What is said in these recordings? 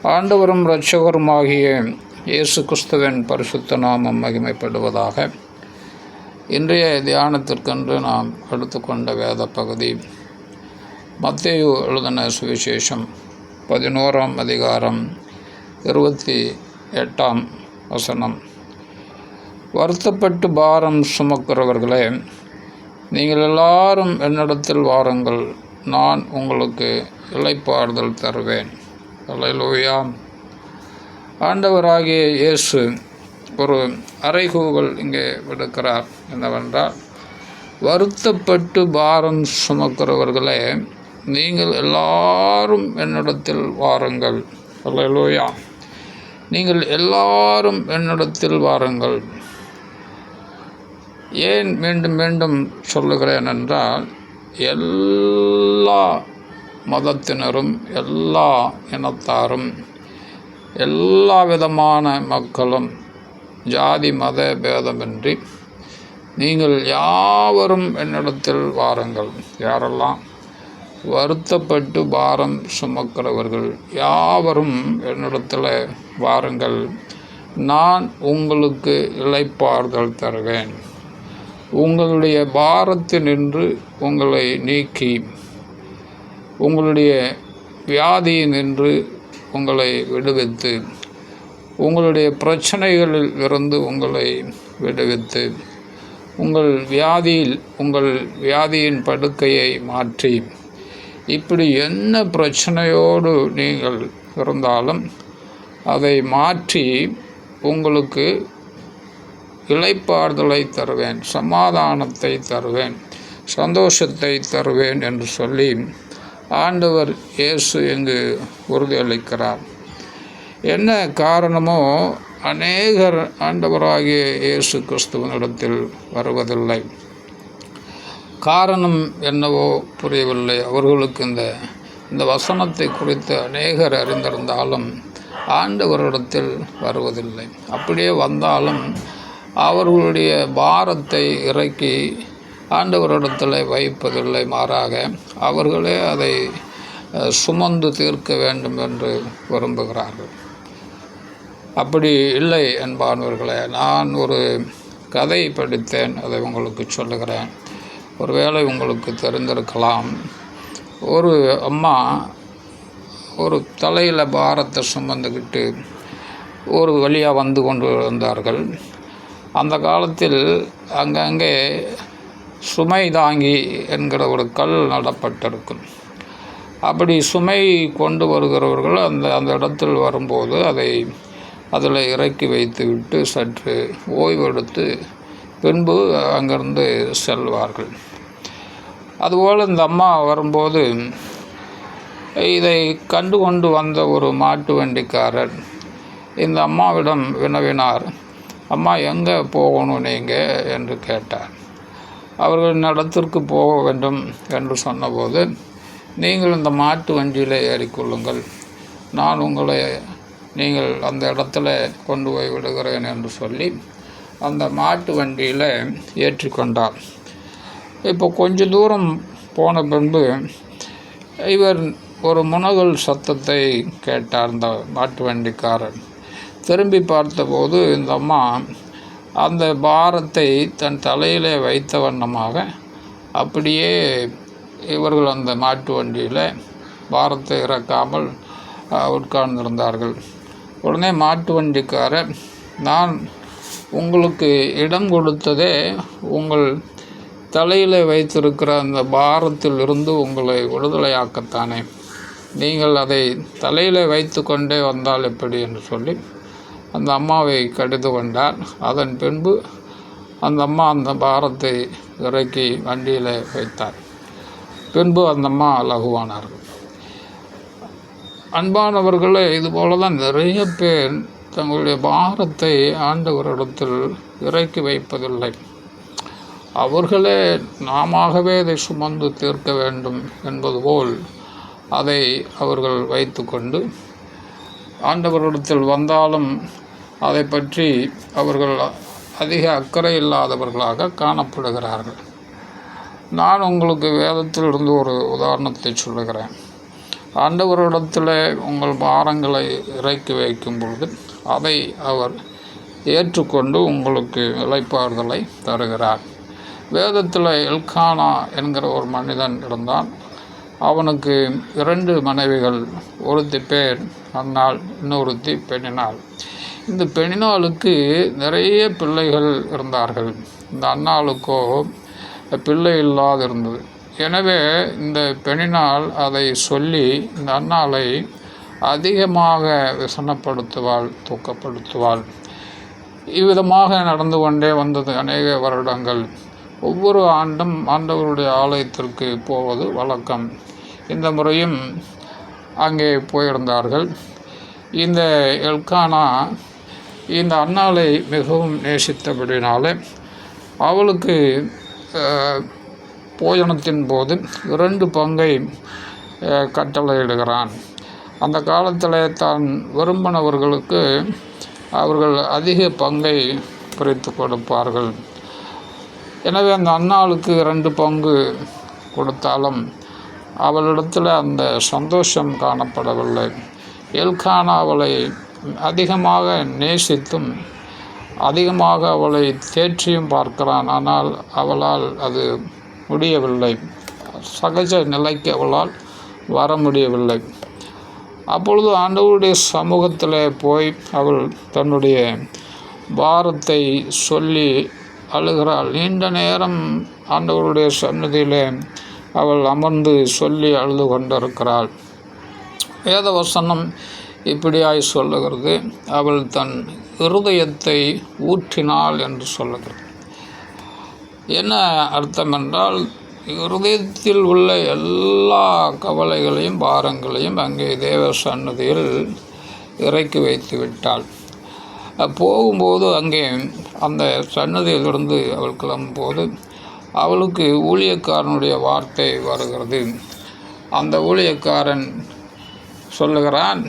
ஆண்டவரும் இரட்சகருமாகிய இயேசு கிறிஸ்துவின் பரிசுத்த நாமம் மகிமைப்படுவதாக. இன்றைய தியானத்திற்கென்று நாம் எடுத்துக்கொண்ட வேத பகுதி மத்தேயு எழுதின சுவிசேஷம் 11ஆம் அதிகாரம் 28ஆம் வசனம். வருத்தப்பட்டு பாரம் சுமக்கிறவர்களே, நீங்கள் எல்லாரும் என்னிடத்தில் வாருங்கள், நான் உங்களுக்கு இளைப்பாறுதல் தருவேன். அல்லேலூயா. ஆண்டவராகிய இயேசு ஒரு அறைகூவல் இங்கே விடுக்கிறார். என்னவென்றால், வருத்தப்பட்டு பாரம் சுமக்கிறவர்களே, நீங்கள் எல்லாரும் என்னிடத்தில் வாருங்கள். அல்லேலூயா. நீங்கள் எல்லாரும் என்னிடத்தில் வாருங்கள். ஏன் மீண்டும் மீண்டும் சொல்லுகிறேன் என்றால், எல்லா மதத்தினரும், எல்லா இனத்தாரும், எல்லா விதமான மக்களும், ஜாதி மத பேதமின்றி நீங்கள் யாவரும் என்னிடத்தில் வாருங்கள். யாரெல்லாம்? வருத்தப்பட்டு பாரம் சுமக்கிறவர்கள் யாவரும் என்னிடத்தில் வாருங்கள், நான் உங்களுக்கு இளைப்பாறுதல் தருவேன். உங்களுடைய பாரத்தினின்று உங்களை நீக்கி, உங்களுடைய வியாதியினின்று உங்களை விடுவித்து, உங்களுடைய பிரச்சனைகளில் இருந்து உங்களை விடுவித்து, உங்கள் வியாதியின் படுக்கையை மாற்றி, இப்படி என்ன பிரச்சனையோடு நீங்கள் இருந்தாலும் அதை மாற்றி உங்களுக்கு இளைப்பாறுதலை தருவேன், சமாதானத்தை தருவேன், சந்தோஷத்தை தருவேன் என்று சொல்லி ஆண்டவர் இயேசு இங்கு உறுதியளிக்கிறார். என்ன காரணமோ, அநேகர் ஆண்டவராகிய இயேசு கிறிஸ்துவனிடத்தில் வருவதில்லை. காரணம் என்னவோ புரியவில்லை. அவர்களுக்கு இந்த வசனத்தை குறித்து அநேகர் அறிந்திருந்தாலும் ஆண்டவரிடத்தில் வருவதில்லை. அப்படியே வந்தாலும் அவர்களுடைய பாரத்தை இறக்கி ஆண்டவரிடத்தில் வைப்பதில்லை. மாறாக அவர்களே அதை சுமந்து தீர்க்க வேண்டும் என்று விரும்புகிறார்கள். அப்படி இல்லை என்பானவர்களே. நான் ஒரு கதை படித்தேன், அதை உங்களுக்கு சொல்லுகிறேன். ஒருவேளை உங்களுக்கு தெரிந்திருக்கலாம். ஒரு அம்மா ஒரு தலையில் பாரத்தை சுமந்துக்கிட்டு ஒரு வழியாக வந்து கொண்டு இருந்தார்கள். அந்த காலத்தில் அங்கங்கே சுமை தாங்கி என்கிற ஒரு கல் நடப்பட்டிருக்கும். அப்படி சுமை கொண்டு வருகிறவர்கள் அந்த இடத்தில் வரும்போது அதில் இறக்கி வைத்து விட்டு சற்று ஓய்வெடுத்து பின்பு அங்கிருந்து செல்வார்கள். அதுபோல் இந்த அம்மா வரும்போது இதை கண்டு கொண்டு வந்த ஒரு மாட்டு வண்டிக்காரர் இந்த அம்மாவிடம் வினவினார். அம்மா, எங்கே போகணும் நீங்கள் என்று கேட்டார். அவர்கள் இடத்திற்கு போக வேண்டும் என்று சொன்னபோது, நீங்கள் இந்த மாட்டு வண்டியில் ஏறிக்கொள்ளுங்கள், நான் உங்களை நீங்கள் அந்த இடத்துல கொண்டு போய் விடுகிறேன் என்று சொல்லி அந்த மாட்டு வண்டியில் ஏற்றிக்கொண்டார். இப்போ கொஞ்ச தூரம் போன பின்பு இவர் ஒரு முனகல் சத்தத்தை கேட்டார். இந்த மாட்டு வண்டிக்காரர் திரும்பி பார்த்தபோது இந்த அம்மா அந்த பாரத்தை தன் தலையிலே வைத்த வண்ணமாக அப்படியே இவர்கள் அந்த மாட்டு வண்டியில் பாரத்தை இறக்காமல் உட்கார்ந்திருந்தார்கள். உடனே மாட்டு வண்டிக்காரர், நான் உங்களுக்கு இடம் கொடுத்ததே உங்கள் தலையில் வைத்திருக்கிற அந்த பாரத்தில் இருந்து உங்களை விடுதலையாக்கத்தானே, நீங்கள் அதை தலையில் வைத்து கொண்டே வந்தால் எப்படி என்று சொல்லி அந்த அம்மாவை கடிந்து கொண்டார். அதன் பின்பு அந்த அம்மா அந்த பாரத்தை இறக்கி வண்டியில் வைத்தார். பின்பு அந்த அம்மா லகுவானார்கள். அன்பானவர்களே, இதுபோல தான் நிறைய பேர் தங்களுடைய பாரத்தை ஆண்டவரிடத்தில் இறக்கி வைப்பதில்லை. அவர்களே நாமவே இதை சுமந்து தீர்க்க வேண்டும் என்பது போல் அதை அவர்கள் வைத்து கொண்டு ஆண்டவரிடத்தில் வந்தாலும் அதை பற்றி அவர்கள் அதிக அக்கறை இல்லாதவர்களாக காணப்படுகிறார்கள். நான் உங்களுக்கு வேதத்தில் இருந்து ஒரு உதாரணத்தை சொல்லுகிறேன். ஆண்டவரிடத்தில் உங்கள் பாரங்களை இறக்கி வைக்கும் பொழுது அதை அவர் ஏற்றுக்கொண்டு உங்களுக்கு இளைப்பாறுதலை தருகிறார். வேதத்தில் எல்கானா என்கிற ஒரு மனிதன் இருந்தான். அவனுக்கு 2 மனைவிகள். ஒருத்தி பேர் அன்னாள், இன்னொருத்தி பெண்ணினாள். இந்த பெண்ணினாளுக்கு நிறைய பிள்ளைகள் இருந்தார்கள். இந்த அன்னாளுக்கோ பிள்ளை இல்லாது இருந்தது. எனவே இந்த பெண்ணினால் அதை சொல்லி இந்த அன்னாளை அதிகமாக விசனப்படுத்துவாள், துக்கப்படுத்துவாள். இவ்விதமாக நடந்து கொண்டே வந்தது அநேக வருடங்கள். ஒவ்வொரு ஆண்டும் ஆண்டவருடைய ஆலயத்திற்கு போவது வழக்கம். இந்த முறையும் அங்கே போயிருந்தார்கள். இந்த எல்கானா இந்த அன்னாளை மிகவும் நேசித்தபடினாலே அவளுக்கு போஜனத்தின் போது 2 பங்கை கட்டளையிடுகிறான். அந்த காலத்தில் தான் விரும்பினவர்களுக்கு அவர்கள் அதிக பங்கை பிரித்து கொடுப்பார்கள். எனவே அந்த அன்னாளுக்கு 2 பங்கு கொடுத்தாலும் அவளிடத்தில் அந்த சந்தோஷம் காணப்படவில்லை. எல்கானா அவளை அதிகமாக நேசித்தும் அதிகமாக அவளை தேற்றியும் பார்க்கிறான். ஆனால் அவளால் அது முடியவில்லை. சகஜ நிலைக்கு அவளால் வர முடியவில்லை. அப்பொழுது ஆண்டவருடைய சமூகத்தில் போய் அவள் தன்னுடைய பாரத்தை சொல்லி அழுகிறாள். நீண்ட நேரம் ஆண்டவருடைய சன்னதியில் அவள் அமர்ந்து சொல்லி அழுது கொண்டிருக்கிறாள். வேத வசனம் இப்படியாய் சொல்லுகிறது, அவள் தன் இருதயத்தை ஊற்றினாள் என்று சொல்லுகிறது. என்ன அர்த்தம் என்றால், இருதயத்தில் உள்ள எல்லா கவலைகளையும் பாரங்களையும் அங்கே தேவ சன்னதியில் இறக்கி வைத்து விட்டாள். போகும்போது அங்கே அந்த சன்னதியிலிருந்து அவள் கிளம்பும்போது அவளுக்கு ஊழியக்காரனுடைய வார்த்தை வருகிறது. அந்த ஊழியக்காரன் சொல்லுகிறான்,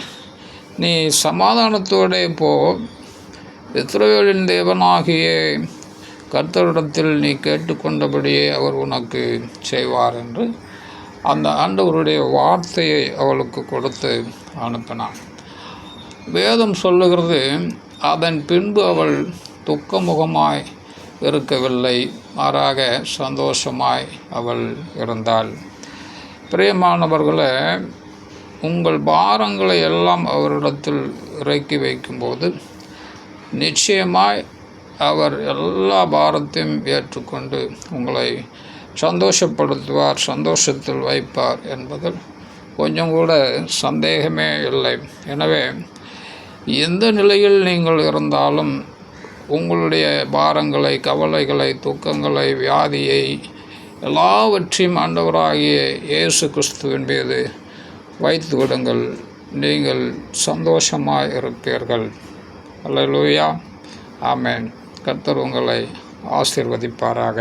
நீ சமாதானத்தோடு போ, இஸ்ரவேலின் தேவனாகிய கர்த்தரிடத்தில் நீ கேட்டுக்கொண்டபடியே அவர் உனக்கு செய்வார் என்று அந்த ஆண்டவருடைய வார்த்தையை அவளுக்கு கொடுத்து அனுப்பினான். வேதம் சொல்லுகிறது, அதன் பின்பு அவள் துக்கமுகமாய் இருக்கவில்லை, மாறாக சந்தோஷமாய் அவள் இருந்தாள். பிரியமானவர்களே, உங்கள் பாரங்களை எல்லாம் அவரிடத்தில் இறக்கி வைக்கும்போது நிச்சயமாய் அவர் எல்லா பாரத்தையும் ஏற்றுக்கொண்டு உங்களை சந்தோஷப்படுத்துவார், சந்தோஷத்தில் வைப்பார் என்பதில் கொஞ்சம் கூட சந்தேகமே இல்லை. எனவே எந்த நிலையில் நீங்கள் இருந்தாலும் உங்களுடைய பாரங்களை, கவலைகளை, துக்கங்களை, வியாதியை எல்லாவற்றையும் ஆண்டவராகிய இயேசு கிறிஸ்துவின் மீது வைத்து விடுங்கள். நீங்கள் சந்தோஷமாக இருப்பீர்கள். அல்லேலூயா, ஆமென். கர்த்தர் உங்களை ஆசீர்வதிப்பாராக.